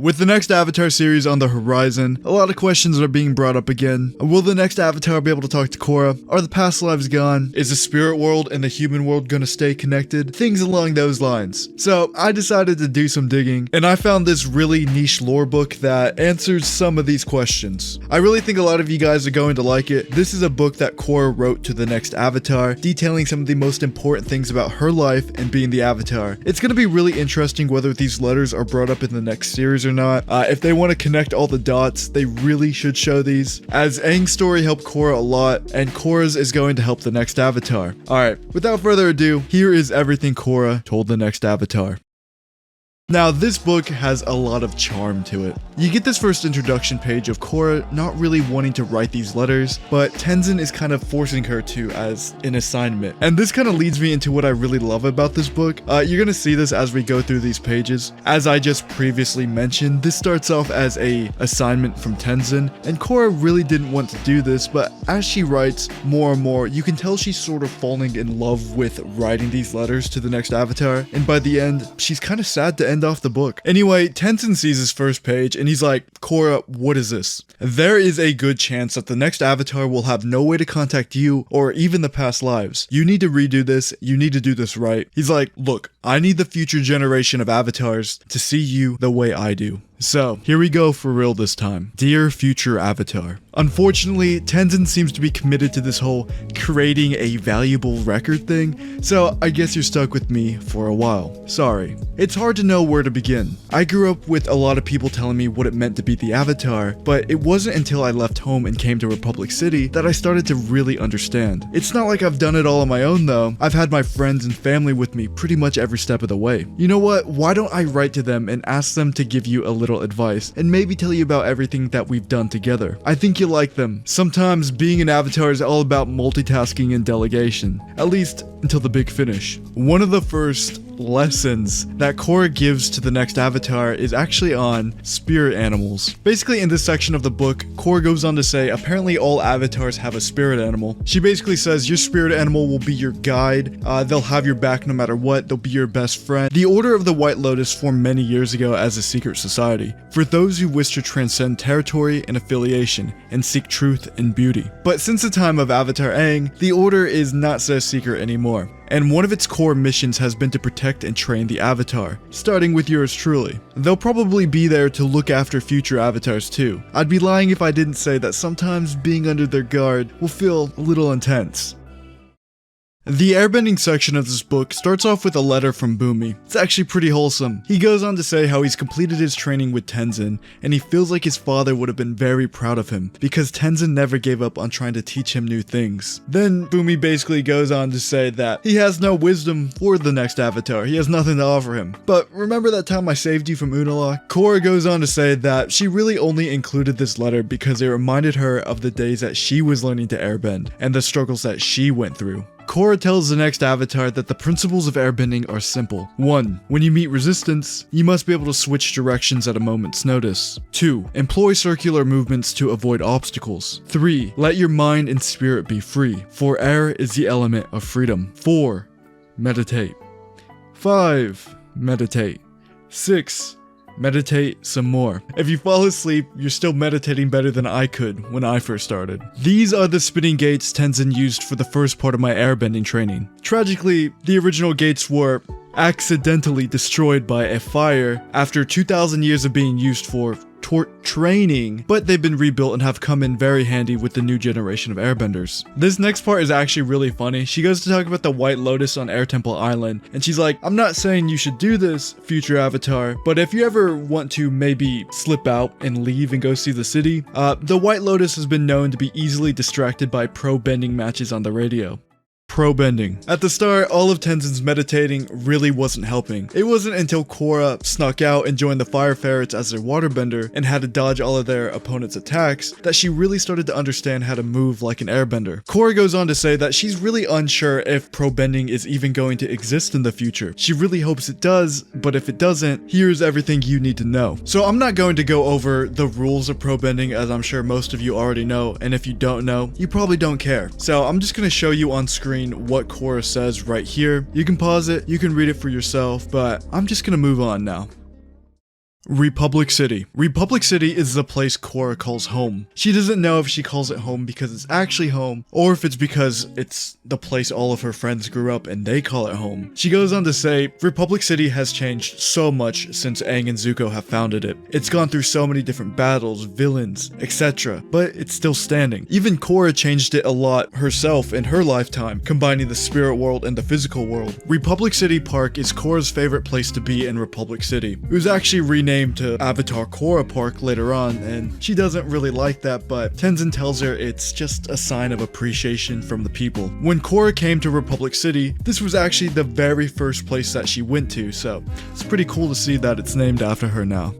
With the next Avatar series on the horizon, a lot of questions are being brought up again. Will the next Avatar be able to talk to Korra? Are the past lives gone? Is the spirit world and the human world gonna stay connected? Things along those lines. So I decided to do some digging, and I found this really niche lore book that answers some of these questions. I really think a lot of you guys are going to like it. This is a book that Korra wrote to the next Avatar, detailing some of the most important things about her life and being the Avatar. It's gonna be really interesting whether these letters are brought up in the next series or not. If they want to connect all the dots, they really should show these, as Aang's story helped Korra a lot, and Korra's is going to help the next Avatar. Alright, without further ado, here is everything Korra told the next Avatar. Now, this book has a lot of charm to it. You get this first introduction page of Korra not really wanting to write these letters, but Tenzin is kind of forcing her to as an assignment. And this kind of leads me into what I really love about this book. You're gonna see this as we go through these pages. As I just previously mentioned, this starts off as a assignment from Tenzin, and Korra really didn't want to do this, but as she writes more and more, you can tell she's sort of falling in love with writing these letters to the next Avatar, and by the end, she's kind of sad to end off the book. Anyway, Tenzin sees his first page and he's like, Korra, what is this? There is a good chance that the next Avatar will have no way to contact you or even the past lives. You need to redo this. You need to do this right. He's like, look, I need the future generation of Avatars to see you the way I do. So, here we go for real this time. Dear future Avatar. Unfortunately, Tenzin seems to be committed to this whole creating a valuable record thing, so I guess you're stuck with me for a while. Sorry. It's hard to know where to begin. I grew up with a lot of people telling me what it meant to be the Avatar, but it wasn't until I left home and came to Republic City that I started to really understand. It's not like I've done it all on my own though. I've had my friends and family with me pretty much every step of the way. You know what? Why don't I write to them and ask them to give you a little advice and maybe tell you about everything that we've done together. I think you'll like them. Sometimes being an Avatar is all about multitasking and delegation, at least until the big finish. One of the first lessons that Korra gives to the next Avatar is actually on spirit animals. Basically, in this section of the book, Korra goes on to say apparently all Avatars have a spirit animal. She basically says your spirit animal will be your guide, they'll have your back no matter what, they'll be your best friend. The Order of the White Lotus formed many years ago as a secret society for those who wish to transcend territory and affiliation and seek truth and beauty. But since the time of Avatar Aang, the Order is not so secret anymore. And one of its core missions has been to protect and train the Avatar, starting with yours truly. They'll probably be there to look after future Avatars too. I'd be lying if I didn't say that sometimes being under their guard will feel a little intense. The airbending section of this book starts off with a letter from Bumi. It's actually pretty wholesome. He goes on to say how he's completed his training with Tenzin, and he feels like his father would have been very proud of him, because Tenzin never gave up on trying to teach him new things. Then Bumi basically goes on to say that he has no wisdom for the next Avatar, he has nothing to offer him. But remember that time I saved you from Unalaq? Korra goes on to say that she really only included this letter because it reminded her of the days that she was learning to airbend, and the struggles that she went through. Korra tells the next Avatar that the principles of airbending are simple. 1. When you meet resistance, you must be able to switch directions at a moment's notice. 2. Employ circular movements to avoid obstacles. 3. Let your mind and spirit be free, for air is the element of freedom. 4. Meditate. 5. Meditate. 6. Meditate some more. If you fall asleep, you're still meditating better than I could when I first started. These are the spinning gates Tenzin used for the first part of my airbending training. Tragically, the original gates were accidentally destroyed by a fire after 2,000 years of being used for training, but they've been rebuilt and have come in very handy with the new generation of airbenders. This next part is actually really funny. She goes to talk about the White Lotus on Air Temple Island, and she's like, I'm not saying you should do this, future Avatar, but if you ever want to maybe slip out and leave and go see the city, the White Lotus has been known to be easily distracted by pro bending matches on the radio. Pro bending. At the start, all of Tenzin's meditating really wasn't helping. It wasn't until Korra snuck out and joined the Fire Ferrets as their waterbender and had to dodge all of their opponent's attacks that she really started to understand how to move like an airbender. Korra goes on to say that she's really unsure if pro bending is even going to exist in the future. She really hopes it does, but if it doesn't, here's everything you need to know. So I'm not going to go over the rules of pro bending, as I'm sure most of you already know, and if you don't know, you probably don't care. So I'm just going to show you on screen what Korra says right here. You can pause it, you can read it for yourself, but I'm just gonna move on now. Republic City. Republic City is the place Korra calls home. She doesn't know if she calls it home because it's actually home, or if it's because it's the place all of her friends grew up and they call it home. She goes on to say, Republic City has changed so much since Aang and Zuko have founded it. It's gone through so many different battles, villains, etc., but it's still standing. Even Korra changed it a lot herself in her lifetime, combining the spirit world and the physical world. Republic City Park is Korra's favorite place to be in Republic City. It was actually renamed to Avatar Korra Park later on, and she doesn't really like that, but Tenzin tells her it's just a sign of appreciation from the people. When Korra came to Republic City, this was actually the very first place that she went to, so it's pretty cool to see that it's named after her now.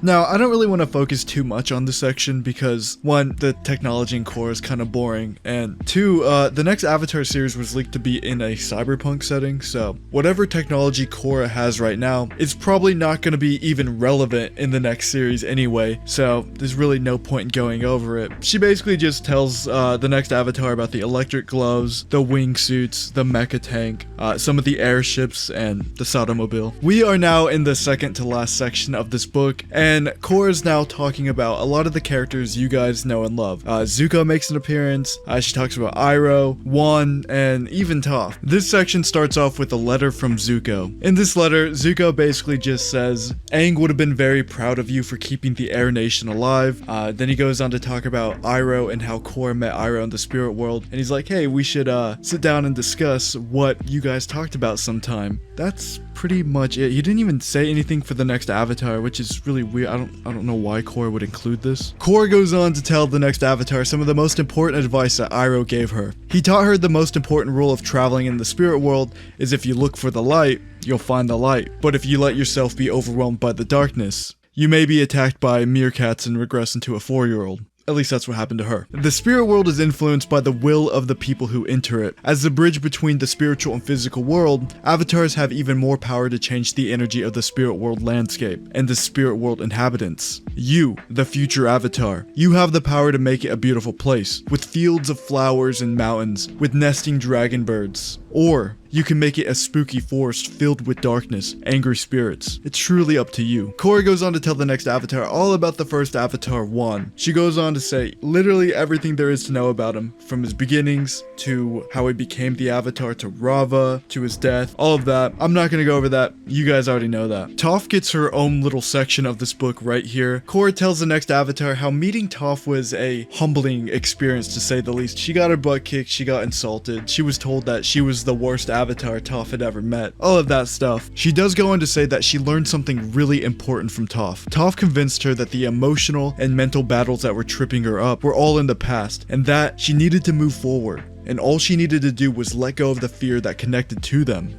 Now, I don't really want to focus too much on this section because, one, the technology in Korra is kind of boring, and two, the next Avatar series was leaked to be in a cyberpunk setting, so whatever technology Korra has right now is probably not going to be even relevant in the next series anyway, so there's really no point in going over it. She basically just tells the next Avatar about the electric gloves, the wingsuits, the mecha tank, some of the airships, and the Sotomobile. We are now in the second to last section of this book, and Korra's now talking about a lot of the characters you guys know and love. Zuko makes an appearance, she talks about Iroh, Wan, and even Toph. This section starts off with a letter from Zuko. In this letter, Zuko basically just says, Aang would have been very proud of you for keeping the Air Nation alive. Then he goes on to talk about Iroh and how Korra met Iroh in the spirit world, and he's like, hey, we should sit down and discuss what you guys talked about sometime. That's pretty much it. He didn't even say anything for the next Avatar, which is really weird. I don't know why Korra would include this. Korra goes on to tell the next Avatar some of the most important advice that Iroh gave her. He taught her the most important rule of traveling in the spirit world is if you look for the light, you'll find the light. But if you let yourself be overwhelmed by the darkness, you may be attacked by meerkats and regress into a 4-year-old. At least that's what happened to her. The spirit world is influenced by the will of the people who enter it. As the bridge between the spiritual and physical world, avatars have even more power to change the energy of the spirit world landscape and the spirit world inhabitants. You, the future avatar, you have the power to make it a beautiful place, with fields of flowers and mountains, with nesting dragon birds. Or you can make it a spooky forest filled with darkness, angry spirits. It's truly up to you. Korra goes on to tell the next Avatar all about the first Avatar, Wan. She goes on to say literally everything there is to know about him, from his beginnings, to how he became the Avatar, to Rava, to his death, all of that. I'm not gonna go over that, you guys already know that. Toph gets her own little section of this book right here. Korra tells the next Avatar how meeting Toph was a humbling experience to say the least. She got her butt kicked, she got insulted, she was told that she was the worst Avatar Toph had ever met. All of that stuff. She does go on to say that she learned something really important from Toph. Toph convinced her that the emotional and mental battles that were tripping her up were all in the past, and that she needed to move forward. And all she needed to do was let go of the fear that connected to them.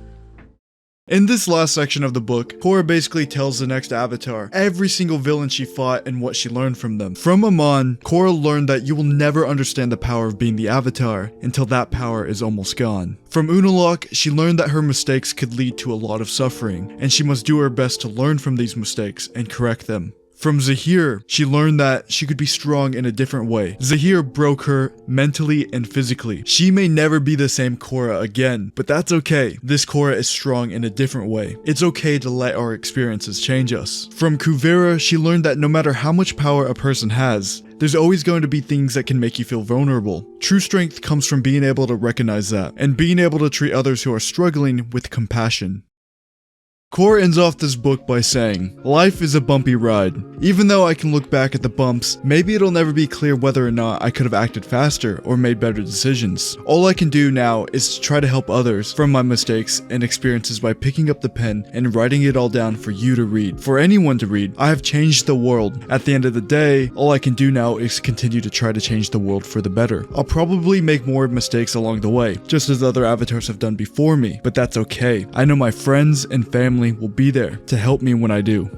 In this last section of the book, Korra basically tells the next Avatar every single villain she fought and what she learned from them. From Amon, Korra learned that you will never understand the power of being the Avatar until that power is almost gone. From Unalaq, she learned that her mistakes could lead to a lot of suffering, and she must do her best to learn from these mistakes and correct them. From Zahir, she learned that she could be strong in a different way. Zahir broke her mentally and physically. She may never be the same Korra again, but that's okay. This Korra is strong in a different way. It's okay to let our experiences change us. From Kuvira, she learned that no matter how much power a person has, there's always going to be things that can make you feel vulnerable. True strength comes from being able to recognize that, and being able to treat others who are struggling with compassion. Korra ends off this book by saying, life is a bumpy ride. Even though I can look back at the bumps, maybe it'll never be clear whether or not I could have acted faster or made better decisions. All I can do now is to try to help others from my mistakes and experiences by picking up the pen and writing it all down for you to read. For anyone to read. I have changed the world. At the end of the day, all I can do now is continue to try to change the world for the better. I'll probably make more mistakes along the way, just as other avatars have done before me, but that's okay. I know my friends and family will be there to help me when I do.